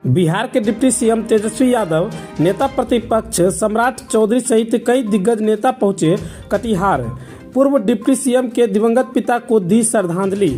बिहार के deputy CM Tejashwi Yadav, नेता प्रतिपक्ष सम्राट चौधरी सहित कई दिग्गज नेता पहुंचे कटिहार। पूर्व डिप्टी सीएम के दिवंगत पिता को दी श्रद्धांजलि।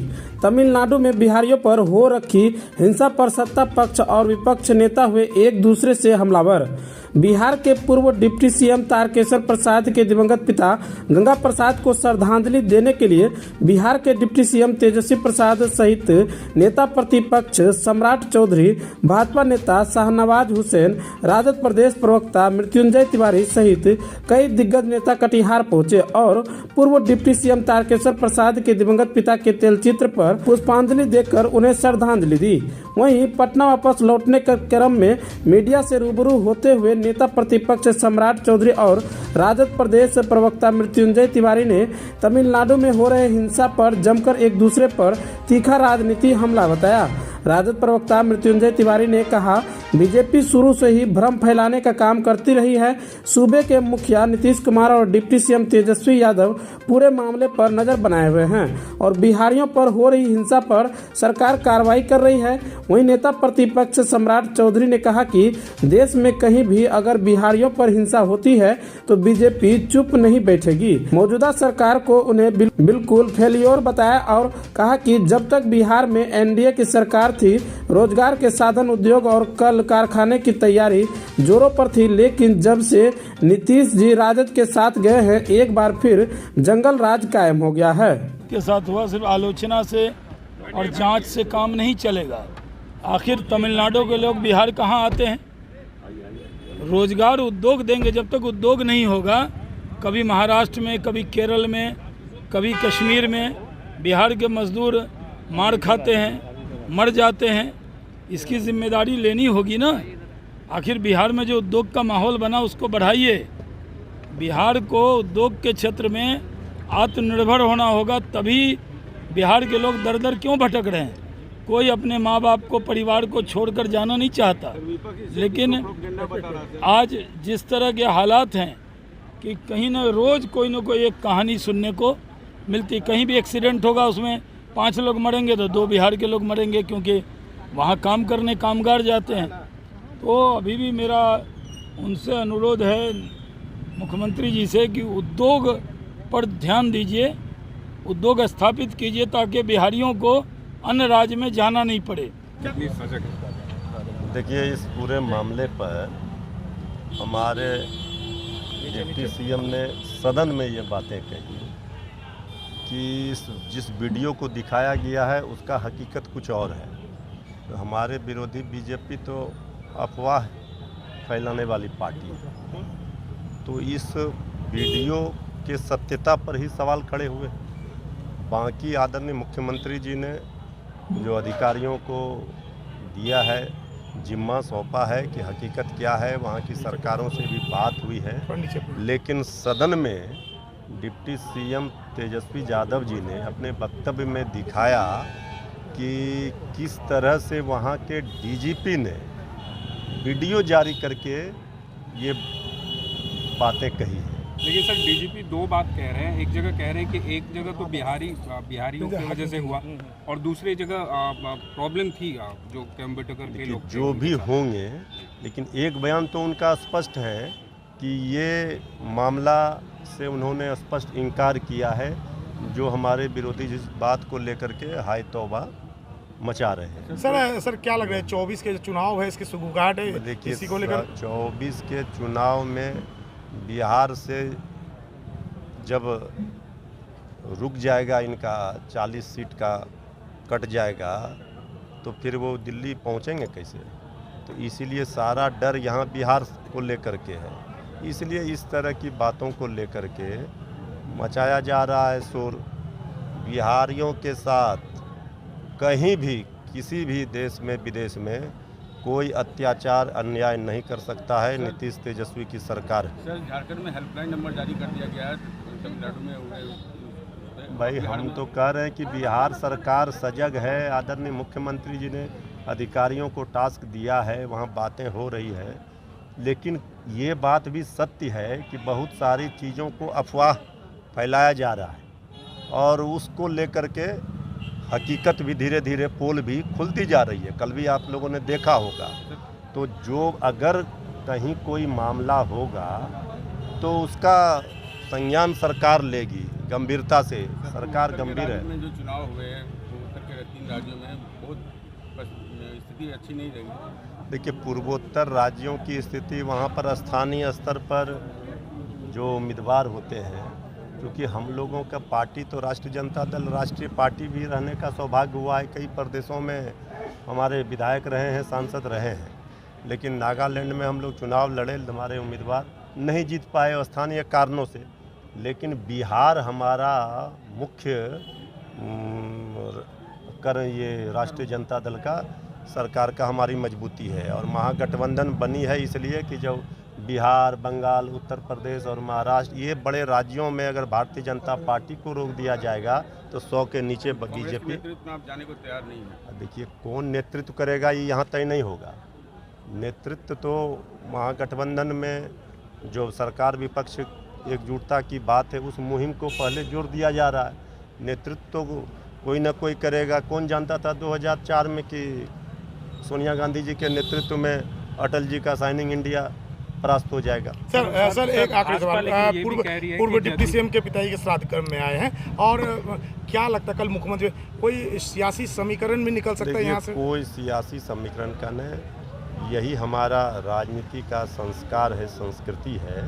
तमिलनाडु में बिहारियों पर हो रखी हिंसा पर सत्ता पक्ष और विपक्ष नेता हुए एक दूसरे से हमलावर। बिहार के पूर्व डिप्टी सीएम तारकेश्वर प्रसाद के दिवंगत पिता गंगा प्रसाद को श्रद्धांजलि देने के लिए बिहार के डिप्टी सीएम तेजस्वी प्रसाद सहित नेता प्रतिपक्ष सम्राट चौधरी, भाजपा नेता शाहनवाज हुसैन, राजद प्रदेश प्रवक्ता मृत्युंजय तिवारी सहित कई दिग्गज नेता कटिहार पहुंचे और पूर्व डिप्टी सीएम तारकेश्वर प्रसाद के दिवंगत पिता के तेलचित्र पर पुष्पांजलि देकर उन्हें श्रद्धांजलि दी। वहीं पटना वापस लौटने के क्रम में मीडिया से रूबरू होते हुए नेता प्रतिपक्ष सम्राट चौधरी और राजद प्रदेश प्रवक्ता मृत्युंजय तिवारी ने तमिलनाडु में हो रहे हिंसा पर जमकर एक दूसरे पर तीखा राजनीति हमला बताया। राजद प्रवक्ता मृत्युंजय तिवारी ने कहा, बीजेपी शुरू से ही भ्रम फैलाने का काम करती रही है। सूबे के मुखिया नीतीश कुमार और डिप्टी सीएम तेजस्वी यादव पूरे मामले पर नजर बनाए हुए हैं और बिहारियों पर हो रही हिंसा पर सरकार कार्रवाई कर रही है। वहीं नेता प्रतिपक्ष सम्राट चौधरी ने कहा कि देश में कहीं भी अगर बिहारियों पर हिंसा होती है तो बीजेपी चुप नहीं बैठेगी। मौजूदा सरकार को उन्हें बिल्कुल फेलियर बताया और कहा कि जब तक बिहार में एनडीए की सरकार थी, रोजगार के साधन, उद्योग और कल कारखाने की तैयारी जोरों पर थी, लेकिन जब से नीतीश जी राजद के साथ गए हैं, एक बार फिर जंगल राज कायम हो गया है। के साथ हुआ सिर्फ आलोचना से और जांच से काम नहीं चलेगा। आखिर तमिलनाडु के लोग बिहार कहाँ आते हैं? रोजगार, उद्योग देंगे। जब तक उद्योग नहीं होगा, कभी महाराष्ट्र में, कभी केरल में, कभी कश्मीर में बिहार के मजदूर मार खाते हैं, मर जाते हैं। इसकी जिम्मेदारी लेनी होगी ना। आखिर बिहार में जो उद्योग का माहौल बना उसको बढ़ाइए। बिहार को उद्योग के क्षेत्र में आत्मनिर्भर होना होगा, तभी बिहार के लोग दर दर क्यों भटक रहे हैं। कोई अपने माँ बाप को, परिवार को छोड़कर जाना नहीं चाहता, लेकिन आज जिस तरह के हालात हैं कि कहीं ना रोज़ कोई ना कोई एक कहानी सुनने को मिलती। कहीं भी एक्सीडेंट होगा, उसमें 5 लोग मरेंगे तो 2 बिहार के लोग मरेंगे, क्योंकि वहाँ काम करने कामगार जाते हैं। तो अभी भी मेरा उनसे अनुरोध है मुख्यमंत्री जी से कि उद्योग पर ध्यान दीजिए, उद्योग स्थापित कीजिए ताकि बिहारियों को अन्य राज्य में जाना नहीं पड़े। देखिए, इस पूरे मामले पर हमारे डिप्टी सीएम ने सदन में ये बातें कही कि जिस वीडियो को दिखाया गया है उसका हकीकत कुछ और है। तो हमारे विरोधी बीजेपी तो अफवाह फैलाने वाली पार्टी है, तो इस वीडियो के सत्यता पर ही सवाल खड़े हुए। बाकी आदरणीय मुख्यमंत्री जी ने जो अधिकारियों को दिया है, जिम्मा सौंपा है कि हकीकत क्या है, वहाँ की सरकारों से भी बात हुई है, लेकिन सदन में डिप्टी सीएम तेजस्वी यादव जी ने अपने वक्तव्य में दिखाया कि किस तरह से वहाँ के डीजीपी ने वीडियो जारी करके ये बातें कही हैं। लेकिन सर, डीजीपी 2 बात कह रहे हैं। एक जगह कह रहे हैं कि एक जगह तो बिहारियों की वजह से हुआ और दूसरी जगह प्रॉब्लम थी जो कंप्यूटर के लोग जो भी होंगे, लेकिन एक बयान तो उनका स्पष्ट है कि ये मामला से उन्होंने स्पष्ट इनकार किया है, जो हमारे विरोधी जिस बात को लेकर के हाय तौबा मचा रहे हैं। सर क्या लग रहा है, 24 के चुनाव है, इसकी सुगबुगाहट है? देखिए, इसी को लेकर 24 के चुनाव में बिहार से जब रुक जाएगा, इनका 40 सीट का कट जाएगा, तो फिर वो दिल्ली पहुंचेंगे कैसे? तो इसीलिए सारा डर यहाँ बिहार को लेकर के है। इसलिए इस तरह की बातों को लेकर के मचाया जा रहा है शोर। बिहारियों के साथ कहीं भी, किसी भी देश में, विदेश में कोई अत्याचार, अन्याय नहीं कर सकता है। नीतीश तेजस्वी की सरकार है। सर, झारखंड में हेल्पलाइन नंबर जारी कर दिया गया है, तमिलनाडु में भाई, हम तो कह रहे हैं कि बिहार सरकार सजग है। आदरणीय मुख्यमंत्री जी ने अधिकारियों को टास्क दिया है, वहाँ बातें हो रही है, लेकिन ये बात भी सत्य है कि बहुत सारी चीज़ों को अफवाह फैलाया जा रहा है और उसको लेकर के हकीकत भी धीरे धीरे पोल भी खुलती जा रही है। कल भी आप लोगों ने देखा होगा। तो जो अगर कहीं कोई मामला होगा तो उसका संज्ञान सरकार लेगी गंभीरता से। सरकार गंभीर है। में जो चुनाव हुए हैं उत्तर के 3 राज्यों में बहुत स्थिति अच्छी नहीं रही। देखिए, पूर्वोत्तर राज्यों की स्थिति वहाँ पर स्थानीय स्तर पर जो उम्मीदवार होते हैं, क्योंकि हम लोगों का पार्टी तो राष्ट्रीय जनता दल राष्ट्रीय पार्टी भी रहने का सौभाग्य हुआ है। कई प्रदेशों में हमारे विधायक रहे हैं, सांसद रहे हैं, लेकिन नागालैंड में हम लोग चुनाव लड़े, हमारे उम्मीदवार नहीं जीत पाए स्थानीय कारणों से। लेकिन बिहार हमारा मुख्य ये राष्ट्रीय जनता दल का सरकार का हमारी मजबूती है। और महागठबंधन बनी है इसलिए कि जो बिहार, बंगाल, उत्तर प्रदेश और महाराष्ट्र, ये बड़े राज्यों में अगर भारतीय जनता पार्टी को रोक दिया जाएगा तो 100 के नीचे बीजेपी। नेतृत्व में आप जाने को तैयार नहीं है। देखिए, कौन नेतृत्व करेगा ये यहाँ तय नहीं होगा। नेतृत्व तो महागठबंधन में जो सरकार विपक्ष एकजुटता की बात है, उस मुहिम को पहले जोर दिया जा रहा है। नेतृत्व तो कोई ना कोई करेगा। कौन जानता था 2004 में कि सोनिया गांधी जी के नेतृत्व में अटल जी का साइनिंग इंडिया परास्त हो जाएगा। सर एक आखिरी सवाल। भाजपा ये भी कह रही है पूर्व कि डिप्टी सीएम के पिताजी के श्राद्ध कर्म में आए हैं, और क्या लगता है कल मुख्यमंत्री कोई सियासी समीकरण भी निकल सकता है यहाँ से? कोई सियासी समीकरण का नहीं, यही हमारा राजनीति का संस्कार है, संस्कृति है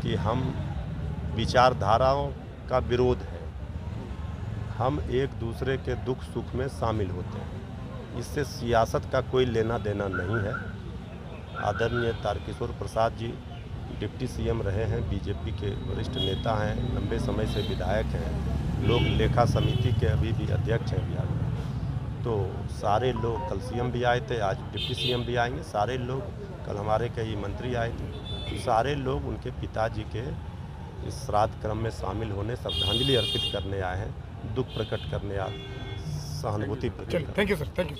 कि हम विचारधाराओं का विरोध है। हम एक दूसरे के दुख सुख में शामिल होते हैं। इससे सियासत का कोई लेना देना नहीं है। आदरणीय तारकिशोर प्रसाद जी डिप्टी सीएम रहे हैं, बीजेपी के वरिष्ठ नेता हैं, लंबे समय से विधायक हैं, लोक लेखा समिति के अभी भी अध्यक्ष हैं बिहार में। तो सारे लोग, कल सीएम भी आए थे, आज डिप्टी सीएम भी आएंगे, सारे लोग, कल हमारे कई मंत्री आए थे, तो सारे लोग उनके पिताजी के इस श्राद्ध क्रम में शामिल होने, श्रद्धांजलि अर्पित करने आए हैं, दुख प्रकट करने आए, सहानुभूति प्रकट। Thank you sir, thank you.